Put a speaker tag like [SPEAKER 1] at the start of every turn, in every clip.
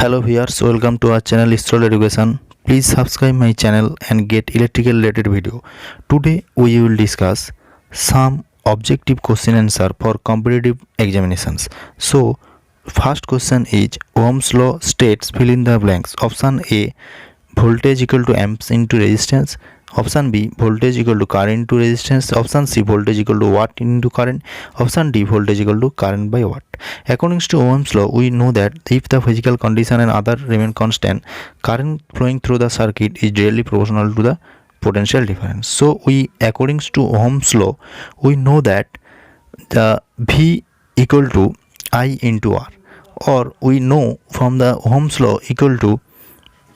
[SPEAKER 1] Hello viewers, welcome to our channel Stroll Education. Please subscribe my channel and get electrical related video. Today we will discuss some objective question answer for competitive examinations. So first question is Ohm's law states fill in the blanks. Option A, voltage equal to amps into resistance. Option B, voltage equal to current into resistance. Option C, voltage equal to watt into current. Option D, voltage equal to current by watt. According to Ohm's law, we know that if the physical condition and other remain constant, current flowing through the circuit is directly proportional to the potential difference. So according to Ohm's law, we know that the V equal to I into R, or we know from the Ohm's law equal to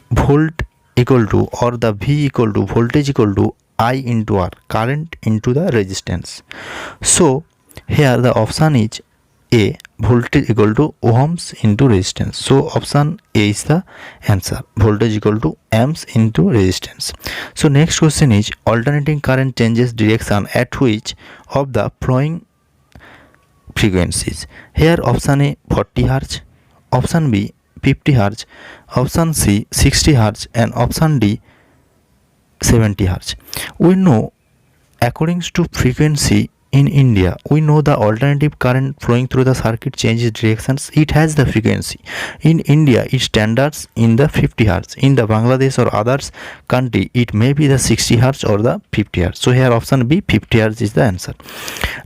[SPEAKER 1] volt equal to, or the V equal to voltage equal to I into R, current into the resistance. So here the option is A, voltage equal to ohms into resistance. So option A is the answer, voltage equal to amps into resistance. So next question is alternating current changes direction at which of the flowing frequencies. Here option A 40 Hz, option B 50 Hz, option C 60 Hz, and option D 70 Hz. We know according to frequency in India, we know the alternative current flowing through the circuit changes directions. It has the frequency. In India, it standards in the 50 Hz. In the Bangladesh or others country, it may be the 60 Hz or the 50 Hz. So here option B 50 Hz is the answer.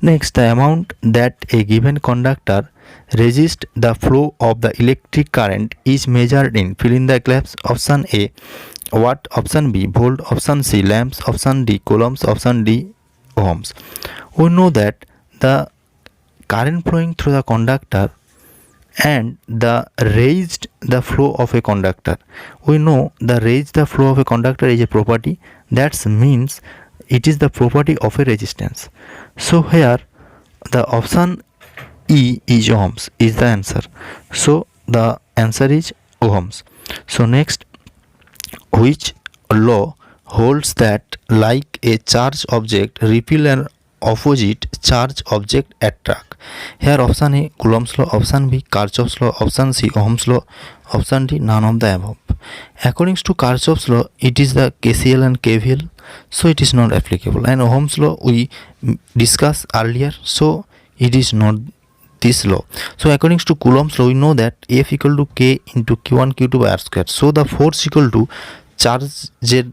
[SPEAKER 1] Next, the amount that a given conductor resist the flow of the electric current is measured in fill in the gaps. Option A watt, option B volt, option C lamps, option D coulombs, option D ohms. We know that the current flowing through the conductor and the raised the flow of a conductor. We know the raised the flow of a conductor is a property, that means it is the property of a resistance. So here the option E is ohms is the answer. So the answer is ohms. So next, which law holds that like a charged object repel an opposite charge object attract? Here option A Coulomb's law, option B Kirchhoff's law, option C Ohm's law, option D none of the above. According to Kirchhoff's law, it is the KCL and KVL, so it is not applicable. And Ohm's law we discussed earlier, so it is not this law. So according to Coulomb's law, we know that F equal to K into Q1 Q2 by R square. So the force equal to charge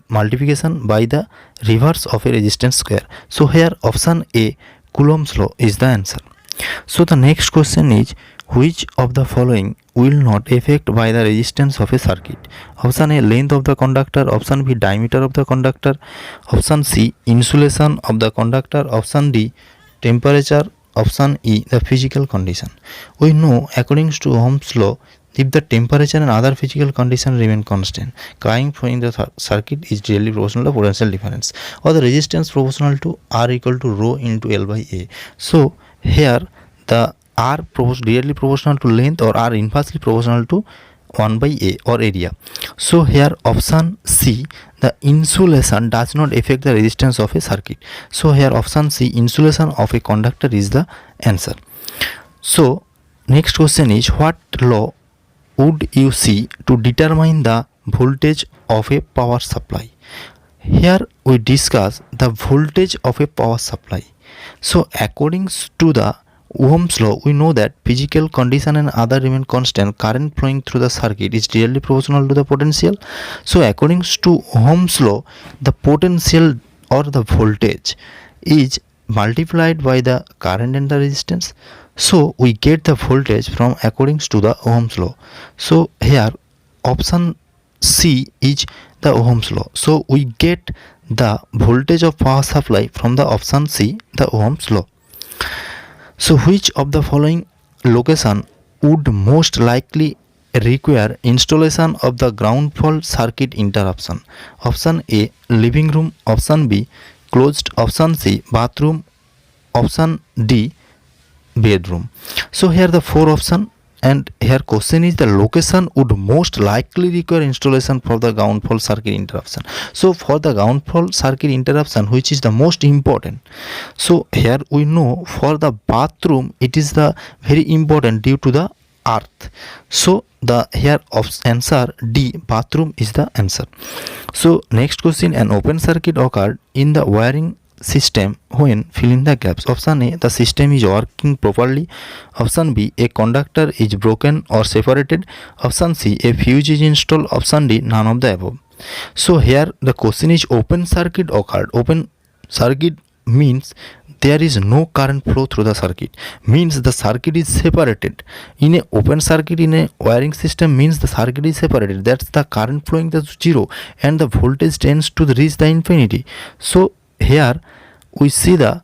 [SPEAKER 1] multiplication by the reverse of a resistance square. So here option A Coulomb's law is the answer. So the next question is which of the following will not affect by the resistance of a circuit? Option A length of the conductor, option B diameter of the conductor, option C insulation of the conductor, option D temperature, option E the physical condition. We know according to Ohm's law, if the temperature and other physical conditions remain constant, current flowing in the circuit is directly proportional to potential difference, or the resistance proportional to R equal to rho into L by A. So here the R directly proportional to length, or R inversely proportional to 1 by A or area. So here option C the insulation does not affect the resistance of a circuit. So here option C insulation of a conductor is the answer. So next question is what law would you see to determine the voltage of a power supply? Here we discuss the voltage of a power supply. So according to the Ohm's law, we know that physical condition and other remain constant, current flowing through the circuit is directly proportional to the potential. So according to Ohm's law, the potential or the voltage is multiplied by the current and the resistance. So we get the voltage from according to the Ohm's law. So here option C is the Ohm's law. So we get the voltage of power supply from the option C, the Ohm's law. So which of the following location would most likely require installation of the ground fault circuit interruption? Option A living room, option B closed, option C bathroom, option D bedroom. So here the four option, and here question is the location would most likely require installation for the ground fault circuit interruption. So for the ground fault circuit interruption, which is the most important, so here we know for the bathroom it is the very important due to the earth. So the here answer D, bathroom is the answer. So next question, an open circuit occurred in the wiring system when fill in the gaps. Option A, the system is working properly. Option B, a conductor is broken or separated. Option C, a fuse is installed. Option D, none of the above. So here the question is open circuit occurred. Open circuit means there is no current flow through the circuit, means the circuit is separated. In a open circuit in a wiring system means the circuit is separated, that's the current flowing to zero and the voltage tends to reach the infinity. So here we see the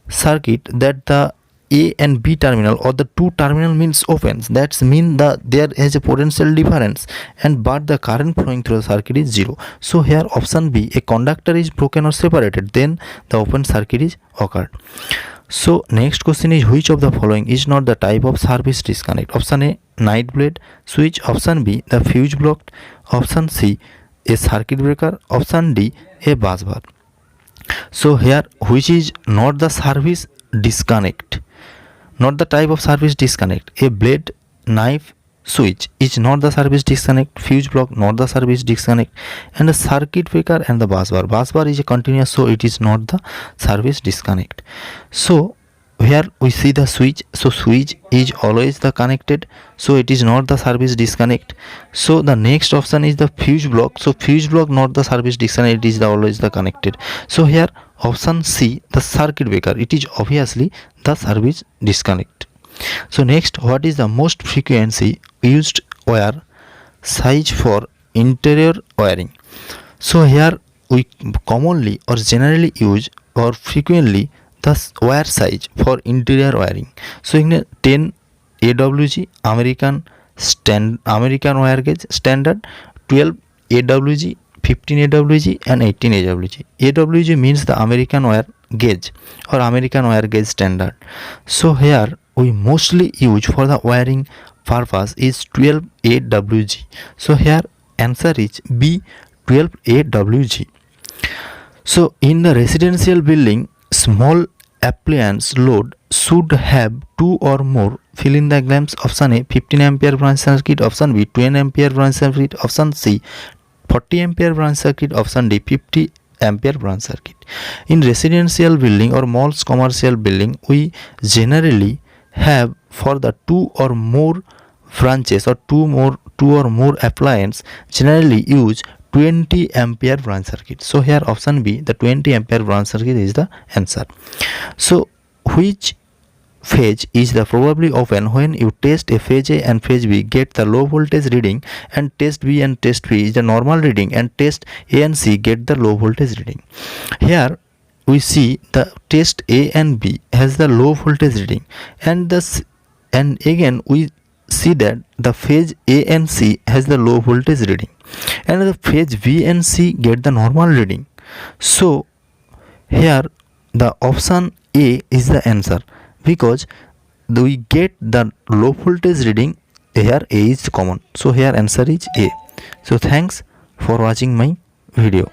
[SPEAKER 1] circuit that the A and B terminal or the two terminal means open, that's mean that there is a potential difference and but the current flowing through the circuit is zero. So here option B, a conductor is broken or separated, then the open circuit is occurred. So next question is, which of the following is not the type of service disconnect? Option A, night blade switch. Option B, the fuse blocked. Option C, a circuit breaker. Option D, a bus bar. So here which is not the service disconnect, not the type of service disconnect? A blade, knife, switch is not the service disconnect, fuse block not the service disconnect, and the circuit breaker and the bus bar. Bus bar is a continuous, so it is not the service disconnect. So here we see the switch, so switch is always the connected, so it is not the service disconnect. So the next option is the fuse block, so fuse block not the service disconnect, it is always the connected. So here option C, the circuit breaker, it is obviously the service disconnect. So next, what is the most frequency used wire size for interior wiring? So here we commonly or generally use or frequently the wire size for interior wiring. So in 10 AWG American wire gauge standard, 12 AWG, 15 AWG and 18 AWG. AWG means the American wire gauge or American wire gauge standard. So here we mostly use for the wiring purpose is 12 AWG. So here answer is B, 12 AWG. So in the residential building, small appliance load should have two or more fill in the blanks. Option A, 15 ampere branch circuit. Option B, 20 ampere branch circuit. Option C, 40 ampere branch circuit. Option D, 50 ampere branch circuit. In residential building or malls commercial building, we generally have for the two or more branches or two or more appliance generally use 20 ampere branch circuit. So here option B, the 20 ampere branch circuit is the answer. So which phase is the probably open when you test a phase A and phase B get the low voltage reading, and test B and test B is the normal reading, and test A and C get the low voltage reading. Here we see the test A and B has the low voltage reading, and again we see that the phase A and C has the low voltage reading, and the phase B and C get the normal reading. So here the option A is the answer, because we get the low voltage reading, here A is common, so here answer is A. So thanks for watching my video.